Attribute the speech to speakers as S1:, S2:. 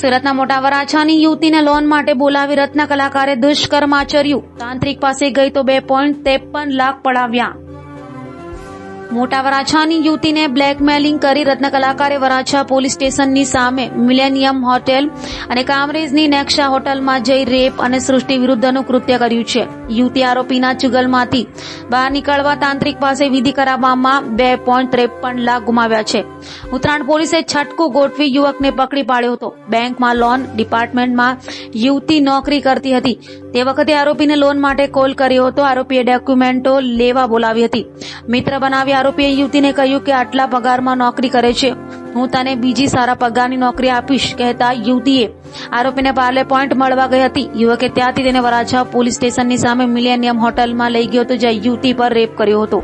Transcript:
S1: સુરતના મોટા વરાછાની યુવતીને લોન માટે બોલાવી રત્ન કલાકારે દુષ્કર્મ આચર્યું. તાંત્રિક પાસે ગઈ તો 2.53 લાખ પડાવ્યા. મોટા વરાછાની યુવતીને બ્લેકમેલિંગ કરી રત્ન કલાકારે વરાછા પોલીસ સ્ટેશનની સામે મિલેનિયમ હોટેલ અને કામરેજની નેક્ષા હોટલમાં જઈ રેપ અને સૃષ્ટિ વિરુદ્ધનું કૃત્ય કર્યું છે. યુવતી આરોપીના ચુગલમાંથી બહાર નીકળવા તાંત્રિક પાસે વિધિ કરાવવામાં 2.53 લાખ ગુમાવ્યા છે. ઉત્તરાયણ પોલીસે છટકું ગોઠવી યુવકને પકડી પાડ્યો હતો. બેંકમાં લોન ડિપાર્ટમેન્ટમાં યુવતી નોકરી કરતી હતી. તે વખતે આરોપીને લોન માટે કોલ કર્યો હતો. આરોપીએ ડોક્યુમેન્ટો લેવા બોલાવી હતી. મિત્ર બનાવી આરોપીએ યુવતીને કહ્યું કે આટલા પગારમાં નોકરી કરે છે, હું તને બીજી સારા પગારની નોકરી આપીશ કહેતા યુવતીએ આરોપીને પાર્લે પોઈન્ટ મળવા ગઈ હતી. યુવકે ત્યાંથી તેને વરાછા પોલીસ સ્ટેશનની સામે મિલેનિયમ હોટલમાં લઈ ગયો હતો, જ્યાં યુવતી પર રેપ કર્યો હતો.